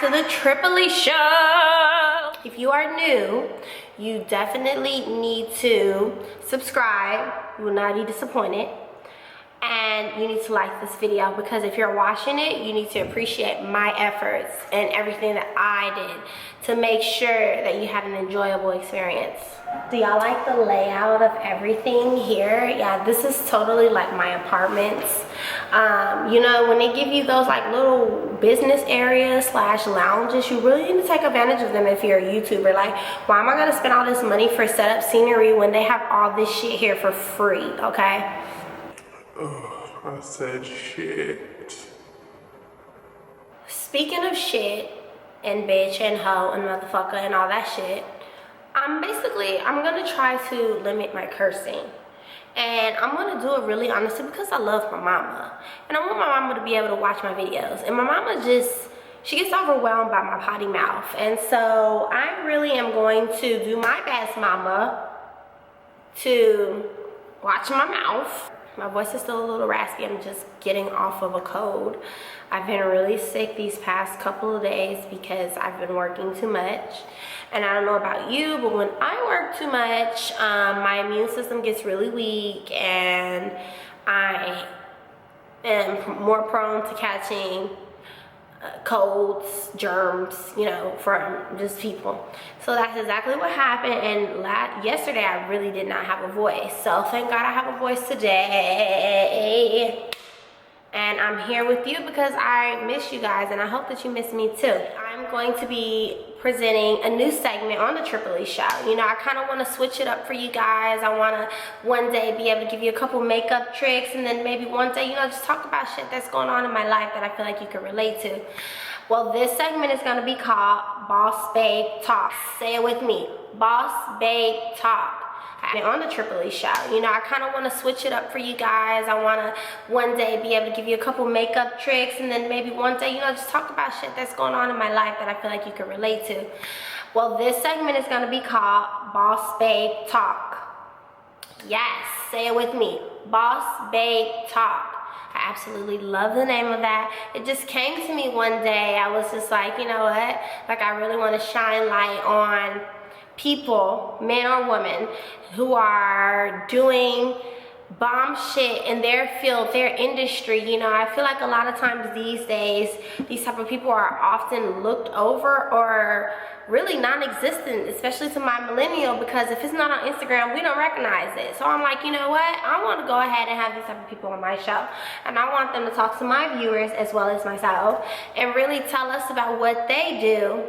to the Tripoli Show. If you are new, you definitely need to subscribe. You will not be disappointed. And you need to like this video, because if you're watching it, you need to appreciate my efforts and everything that I did to make sure that you had an enjoyable experience. Do y'all like the layout of everything here? Yeah, this is totally like my apartments. You know, when they give you those like little business areas slash lounges, you really need to take advantage of them if you're a YouTuber. Like, why am I gonna spend all this money for setup scenery when they have all this shit here for free, okay? Oh, I said shit. Speaking of shit and bitch and hoe and motherfucker and all that shit, I'm gonna try to limit my cursing. And I'm gonna do it really honestly because I love my mama. And I want my mama to be able to watch my videos. And my mama she gets overwhelmed by my potty mouth. And so I really am going to do my best, mama, to watch my mouth. My voice is still a little raspy. I'm just getting off of a cold. I've been really sick these past couple of days because I've been working too much. And I don't know about you, but when I work too much, my immune system gets really weak and I am more prone to catching colds, germs, you know, from just people. So that's exactly what happened. And yesterday I really did not have a voice. So thank God I have a voice today. And I'm here with you because I miss you guys, and I hope that you miss me too. I'm going to be presenting a new segment on the Tripoli Show. You know, I kind of want to switch it up for you guys. I want to one day be able to give you a couple makeup tricks, and then maybe one day, you know, just talk about shit that's going on in my life that I feel like you can relate to. Well, this segment is going to be called Boss Babe Talk. Say it with me. Boss Babe Talk. On the Tripoli Show. You know, I kind of want to switch it up for you guys. I want to one day be able to give you a couple makeup tricks, and then maybe one day, you know, just talk about shit that's going on in my life that I feel like you can relate to. Well, this segment is going to be called Boss Babe Talk. Yes, say it with me. Boss Babe Talk. I absolutely love the name of that. It just came to me one day. I was just like, you know what? Like, I really want to shine light on people, men or women, who are doing bomb shit in their field, their industry. You know, I feel like a lot of times these days, these type of people are often looked over or really non-existent, especially to my millennial, because if it's not on Instagram, we don't recognize it. So I'm like, you know what? I want to go ahead and have these type of people on my show. And I want them to talk to my viewers as well as myself and really tell us about what they do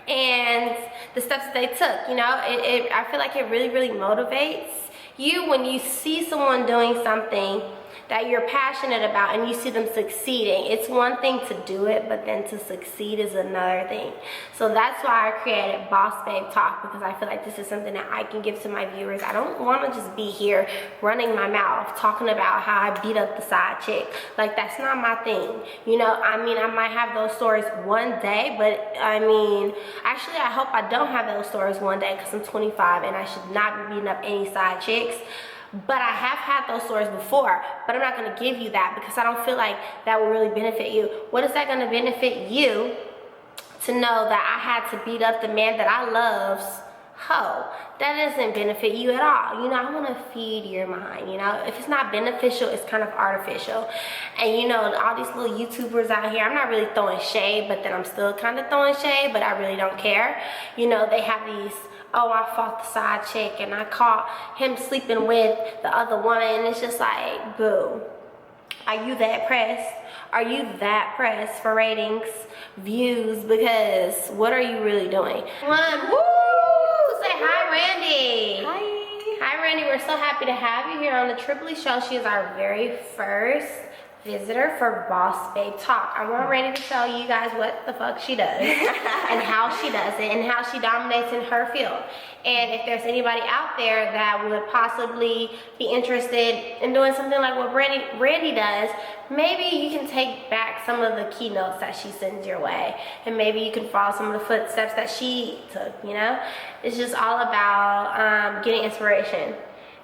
and the steps that they took. You know, I feel like it really motivates you when you see someone doing something that you're passionate about and you see them succeeding. It's one thing to do it, but then to succeed is another thing. So that's why I created Boss Babe Talk, because I feel like this is something that I can give to my viewers. I don't want to just be here running my mouth talking about how I beat up the side chick. Like, that's not my thing. You know, I mean, I might have those stories one day, but I mean, actually I hope I don't have those stories one day, because I'm 25 and I should not be beating up any side chicks. But I have had those stories before, but I'm not going to give you that because I don't feel like that will really benefit you. What is that going to benefit you to know that I had to beat up the man that I love's hoe? That doesn't benefit you at all. You know, I want to feed your mind. You know, if it's not beneficial, it's kind of artificial. And you know, all these little YouTubers out here, I'm not really throwing shade, but then I'm still kind of throwing shade, but I really don't care. You know, they have these, oh, I fought the side chick and I caught him sleeping with the other woman. And it's just like, boo. Are you that pressed? Are you that pressed for ratings, views? Because what are you really doing? Woo! Say hi, Randi. Hi. Hi, Randi. We're so happy to have you here on the Tripoli Show. She is our very first visitor for Boss Babe Talk. I want Randi to tell you guys what the fuck she does and how she does it and how she dominates in her field. And if there's anybody out there that would possibly be interested in doing something like what Randi does, maybe you can take back some of the keynotes that she sends your way, and maybe you can follow some of the footsteps that she took. You know, it's just all about getting inspiration.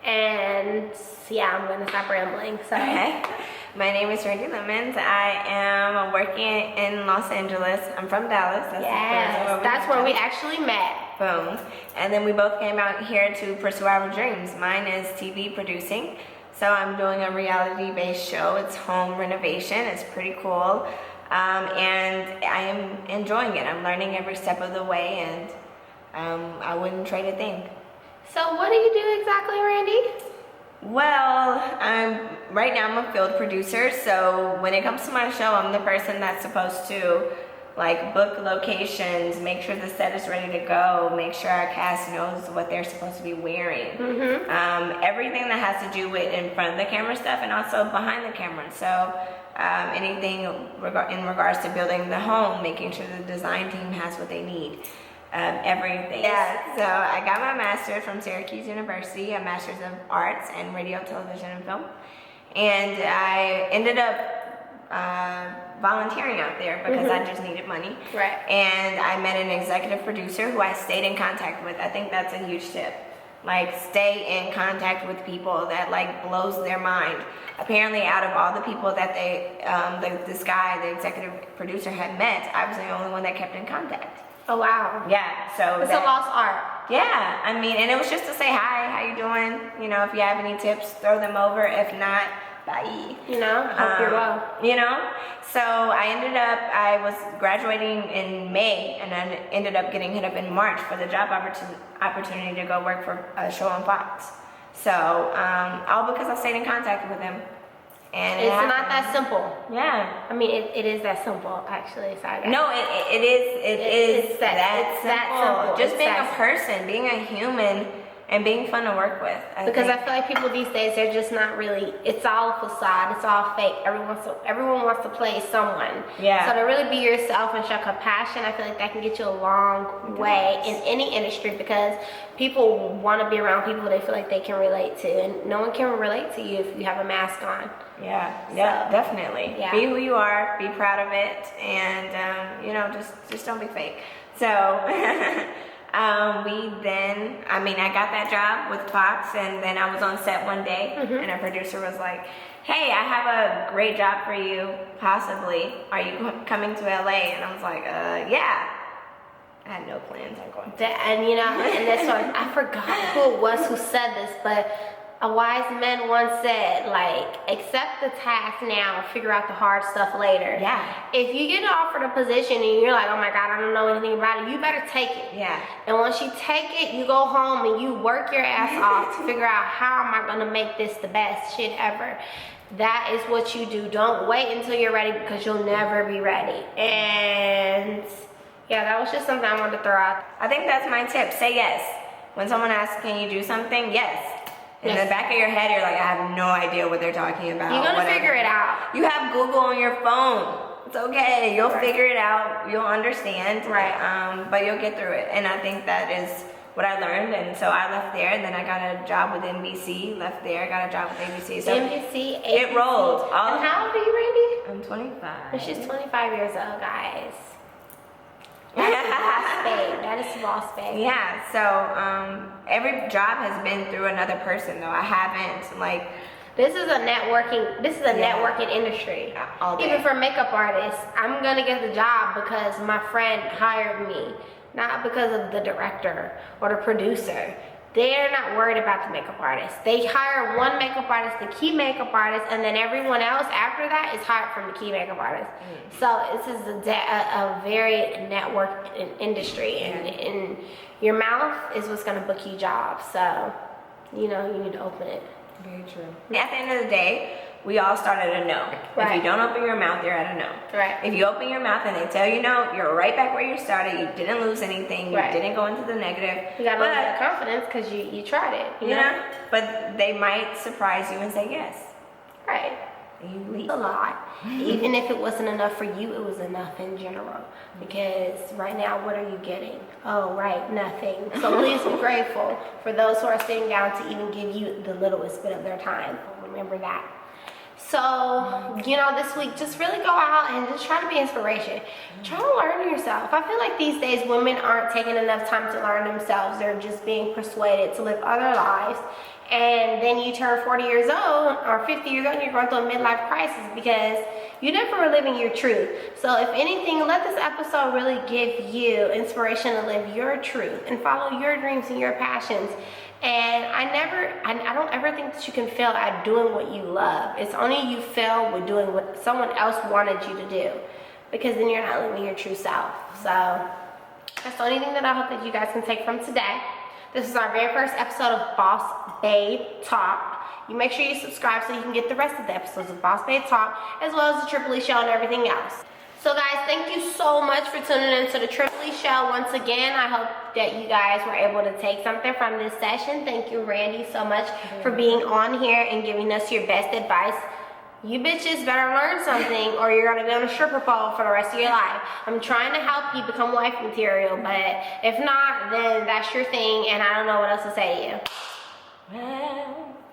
And yeah, I'm gonna stop rambling. So okay. My name is Randi Lemons. I am working in Los Angeles. I'm from Dallas. That's where we actually met. Boom. And then we both came out here to pursue our dreams. Mine is TV producing. So I'm doing a reality-based show. It's home renovation. It's pretty cool. And I am enjoying it. I'm learning every step of the way, and I wouldn't trade a thing. So what do you do exactly, Randi? Well, right now I'm a field producer, so when it comes to my show, I'm the person that's supposed to like book locations, make sure the set is ready to go, make sure our cast knows what they're supposed to be wearing. Everything that has to do with in front of the camera stuff and also behind the camera. So anything in regards to building the home, making sure the design team has what they need. Everything. Yeah, so I got my master's from Syracuse University, a master's of arts in radio, television, and film. And I ended up volunteering out there because I just needed money. Right. And I met an executive producer who I stayed in contact with. I think that's a huge tip. Like, stay in contact with people that like blows their mind. Apparently, out of all the people that this guy, the executive producer, had met, I was the only one that kept in contact. Oh wow. Yeah, so it's a lost art. Yeah, I mean, and it was just to say hi, how you doing? You know, if you have any tips, throw them over. If not, bye. You know, hope you're well. You know, so I was graduating in May, and then ended up getting hit up in March for the job opportunity to go work for a show on Fox. So all because I stayed in contact with him. And it's not that simple. Yeah. I mean, it is that simple, actually. No, it is that simple. Just being a person, being a human, and being fun to work with. Because I feel like people these days, they're just not really, it's all a facade, it's all fake. Everyone wants to play someone. Yeah. So to really be yourself and show compassion, I feel like that can get you a long way in any industry, because people want to be around people they feel like they can relate to, and no one can relate to you if you have a mask on. Yeah, definitely. Yeah. Be who you are, be proud of it, and you know, just don't be fake. So I got that job with Fox, and then I was on set one day, and our producer was like, "Hey, I have a great job for you, possibly. Are you coming to LA?" And I was like, yeah. I had no plans on going. And you know, and this one, I forgot who it was who said this, but a wise man once said, like, accept the task now, figure out the hard stuff later. Yeah. If you get offered a position and you're like, oh my God, I don't know anything about it, you better take it. Yeah. And once you take it, you go home and you work your ass off to figure out, how am I gonna make this the best shit ever? That is what you do. Don't wait until you're ready, because you'll never be ready. And yeah, that was just something I wanted to throw out. I think that's my tip. Say yes. When someone asks, can you do something? Yes. In the back of your head, you're like, I have no idea what they're talking about. You're gonna figure it out. You have Google on your phone. It's okay. You'll figure it out. You'll understand. Right. But you'll get through it. And I think that is what I learned. And so I left there, and then I got a job with NBC. Left there, got a job with ABC. So NBC, it rolled. And how old are you, Randi? I'm 25. And she's 25 years old, guys. That is boss babe. Yeah, so every job has been through another person, though. I haven't, like, this is a networking industry. All day. Even for makeup artists, I'm gonna get the job because my friend hired me, not because of the director or the producer. They're not worried about the makeup artist. They hire one makeup artist, the key makeup artist, and then everyone else after that is hired from the key makeup artist. So this is a very networked industry, and your mouth is what's gonna book you jobs. So, you know, you need to open it. Very true. At the end of the day, we all start at a no. Right. If you don't open your mouth, you're at a no. Right. If you open your mouth and they tell you no, you're right back where you started. You didn't lose anything. Right. You didn't go into the negative. You got a little bit of confidence because you tried it. You know? But they might surprise you and say yes. Right. And you leave. A lot. Even if it wasn't enough for you, it was enough in general. Because right now, what are you getting? Oh, right, nothing. So please be grateful for those who are sitting down to even give you the littlest bit of their time. Remember that. So, you know, this week, just really go out and just try to be inspiration. Try to learn yourself. I feel like these days women aren't taking enough time to learn themselves. They're just being persuaded to live other lives and then you turn 40 years old or 50 years old and you're going through a midlife crisis because you never were living your truth. So if anything, let this episode really give you inspiration to live your truth and follow your dreams and your passions. And I don't ever think that you can fail at doing what you love. It's only you fail with doing what someone else wanted you to do, because then you're not living your true self. So that's the only thing that I hope that you guys can take from today. This is our very first episode of Boss Babe Talk. You make sure you subscribe so you can get the rest of the episodes of Boss Babe Talk, as well as the TRIPOLI Show and everything else. So guys, thank you so much for tuning in to the TRIPOLI Show once again. I hope that you guys were able to take something from this session. Thank you, Randy, so much for being on here and giving us your best advice. You bitches better learn something or you're gonna be on a stripper pole for the rest of your life. I'm trying to help you become wife material, but if not, then that's your thing and I don't know what else to say to you. Well,